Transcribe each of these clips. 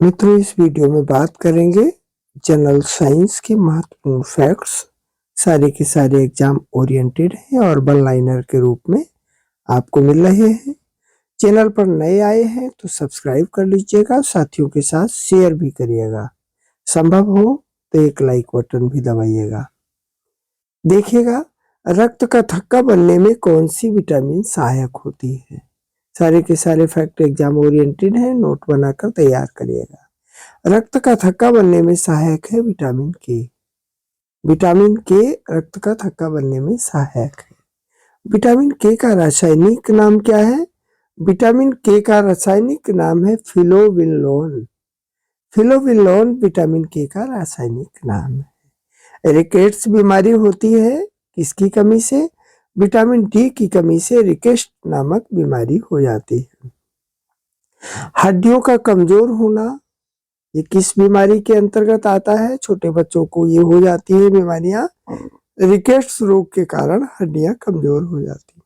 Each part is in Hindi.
मित्रों, इस वीडियो में बात करेंगे जनरल साइंस के महत्वपूर्ण फैक्ट्स। सारे के सारे एग्जाम ओरिएंटेड हैं और वन लाइनर के रूप में आपको मिल रहे हैं। चैनल पर नए आए हैं तो सब्सक्राइब कर लीजिएगा, साथियों के साथ शेयर भी करिएगा, संभव हो तो एक लाइक बटन भी दबाइएगा। देखिएगा, रक्त का थक्का बनने में कौन सी विटामिन सहायक होती है। सारे के सारे फैक्ट एग्जाम ओरिएंटेड हैं, नोट बनाकर तैयार करिएगा। रक्त का थक्का बनने में सहायक है विटामिन के। विटामिन के रक्त का थक्का बनने में सहायक है। विटामिन के का रासायनिक नाम क्या है? विटामिन के का रासायनिक नाम है फिलोविनोल। फिलोविनोल विटामिन के का रासायनिक नाम है। रिकेट्स बीमारी होती है किसकी कमी से? विटामिन डी की कमी से रिकेट्स नामक बीमारी हो जाती है। हड्डियों का कमजोर होना, ये किस बीमारी के अंतर्गत आता है? छोटे बच्चों को ये हो जाती है बीमारियां, रिकेट्स रोग के कारण हड्डियां कमजोर हो जाती है।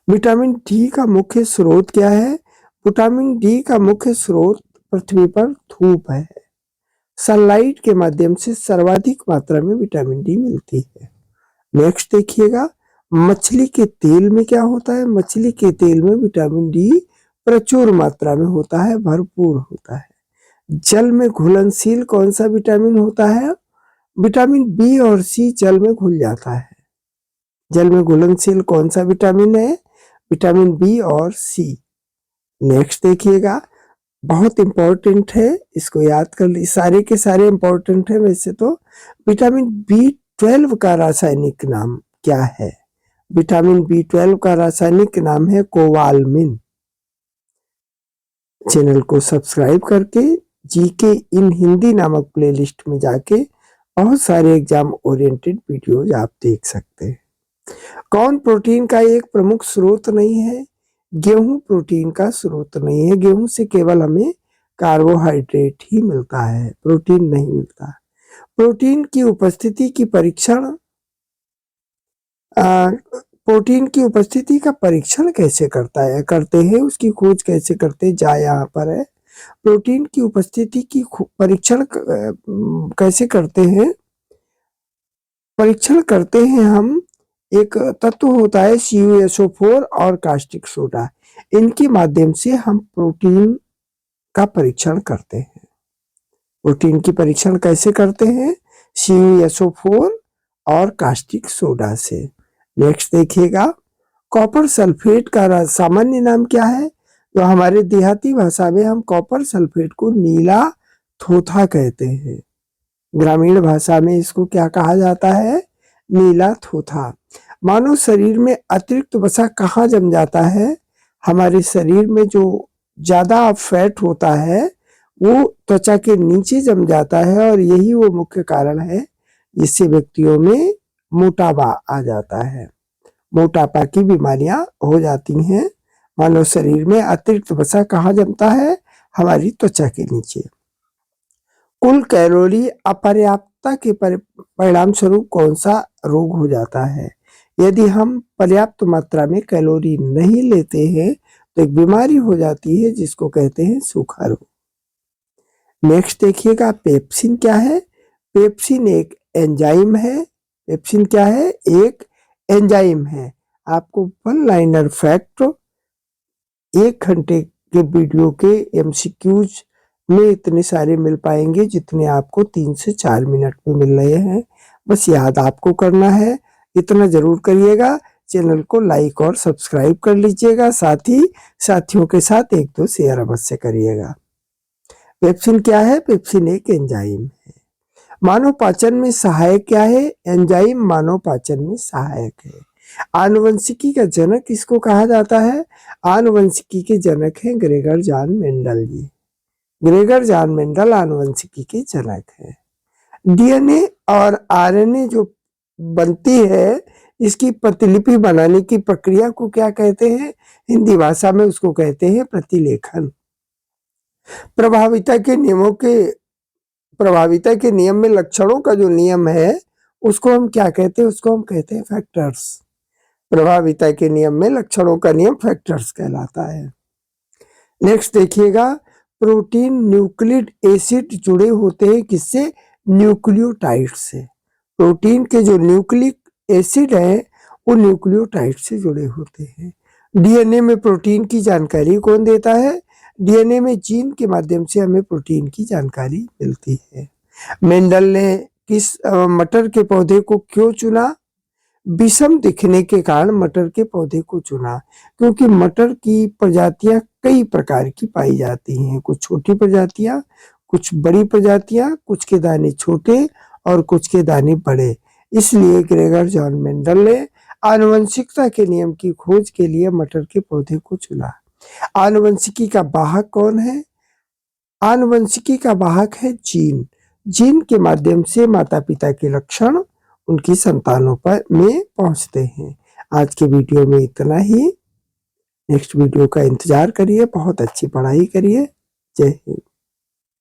विटामिन डी का मुख्य स्रोत क्या है? विटामिन डी का मुख्य स्रोत पृथ्वी पर धूप है। सनलाइट के माध्यम से सर्वाधिक मात्रा में विटामिन डी मिलती है। नेक्स्ट देखिएगा, मछली के तेल में क्या होता है? मछली के तेल में विटामिन डी प्रचुर मात्रा में होता है, भरपूर होता है। जल में घुलनशील कौन सा विटामिन होता है? विटामिन बी और सी जल में घुल जाता है। जल में घुलनशील कौन सा विटामिन है? विटामिन बी और सी। नेक्स्ट देखिएगा, बहुत इंपॉर्टेंट है, इसको याद कर ली। सारे के सारे इंपॉर्टेंट है वैसे तो। विटामिन B12 का रासायनिक नाम क्या है? विटामिन B12 का रासायनिक नाम है कोवालमिन। चैनल को सब्सक्राइब करके जीके इन हिंदी नामक प्लेलिस्ट में जाके बहुत सारे एग्जाम ओरिएंटेड वीडियोज आप देख सकते हैं। कौन प्रोटीन का एक प्रमुख स्रोत नहीं है? गेहूं प्रोटीन का स्रोत नहीं है। गेहूं से केवल हमें कार्बोहाइड्रेट ही मिलता है, प्रोटीन नहीं मिलता। प्रोटीन की उपस्थिति की परीक्षण प्रोटीन की उपस्थिति का परीक्षण कैसे करते हैं, उसकी खोज कैसे करते हैं? जा यहाँ पर है। प्रोटीन की उपस्थिति की परीक्षण कैसे करते हैं? परीक्षण करते हैं हम, एक तत्व होता है CuSO4 और कास्टिक सोडा, इनके माध्यम से हम प्रोटीन का परीक्षण करते हैं। प्रोटीन की परीक्षण कैसे करते हैं? CuSO4 और कास्टिक सोडा से। नेक्स्ट देखिएगा, कॉपर सल्फेट का सामान्य नाम क्या है? तो हमारे देहाती भाषा में हम कॉपर सल्फेट को नीला थोथा कहते हैं। ग्रामीण भाषा में इसको क्या कहा जाता है? नीला थोथा। मानव शरीर में अतिरिक्त वसा कहाँ जम जाता है? हमारे शरीर में जो ज्यादा फैट होता है वो त्वचा के नीचे जम जाता है और यही वो मुख्य कारण है जिससे व्यक्तियों में मोटापा आ जाता है। मोटापा की बीमारियां हो जाती हैं। मानव शरीर में अतिरिक्त वसा कहाँ जमता है? हमारी त्वचा के नीचे। कुल कैलोरी अपर्याप्तता के परिणाम स्वरूप कौन सा रोग हो जाता है? यदि हम पर्याप्त मात्रा में कैलोरी नहीं लेते हैं तो एक बीमारी हो जाती है जिसको कहते हैं सूखा रोग। नेक्स्ट देखिएगा, पेप्सिन क्या है? पेप्सिन एक एंजाइम है। पेप्सिन क्या है? एक एंजाइम है। आपको वन लाइनर फैक्ट 1 घंटे के वीडियो के MCQs में इतने सारे मिल पाएंगे जितने आपको 3 से 4 मिनट में मिल रहे हैं। बस याद आपको करना है, इतना जरूर करिएगा। चैनल को लाइक और सब्सक्राइब कर लीजिएगा, साथ ही साथियों के साथ 1-2 शेयर अवश्य करिएगा। पेप्सिन क्या है? पेप्सिन एक एंजाइम है। मानव पाचन में सहायक क्या है? एंजाइम मानव पाचन में सहायक है। आनुवंशिकी का जनक किसको कहा जाता है? आनुवंशिकी के जनक हैं ग्रेगर जॉन मेंडल जी। ग्रेगर जॉन मेंडल आनुवंशिकी के जनक है। DNA और RNA जो बनती है, इसकी प्रतिलिपि बनाने की प्रक्रिया को क्या कहते हैं? हिंदी भाषा में उसको कहते हैं प्रतिलेखन। प्रभाविता के नियम में लक्षणों का जो नियम है उसको हम क्या कहते हैं? उसको हम कहते हैं फैक्टर्स। प्रभाविता के नियम में लक्षणों का नियम फैक्टर्स कहलाता है। नेक्स्ट देखिएगा, प्रोटीन न्यूक्लिक एसिड जुड़े होते हैं किससे? न्यूक्लियोटाइड से। प्रोटीन के जो न्यूक्लिक एसिड है वो न्यूक्लियोटाइड से जुड़े होते हैं। डीएनए में प्रोटीन की जानकारी कौन देता है? डीएनए में जीन के माध्यम से हमें प्रोटीन की जानकारी मिलती है। मेंडल ने किस मटर के पौधे को क्यों चुना? विषम दिखने के कारण मटर के पौधे को चुना, क्योंकि मटर की प्रजातियां कई प्रकार की पाई जाती हैं। कुछ छोटी प्रजातियां, कुछ बड़ी प्रजातियां, कुछ के दाने छोटे और कुछ के दाने बड़े। इसलिए ग्रेगर जॉन मेंडल ने आनुवंशिकता के नियम की खोज के लिए मटर के पौधे को चुना। आनुवंशिकी का वाहक कौन है? आनुवंशिकी का वाहक है जीन। जीन के माध्यम से माता पिता के लक्षण उनकी संतानों पर में पहुंचते हैं। आज के वीडियो में इतना ही। नेक्स्ट वीडियो का इंतजार करिए। बहुत अच्छी पढ़ाई करिए। जय हिंद।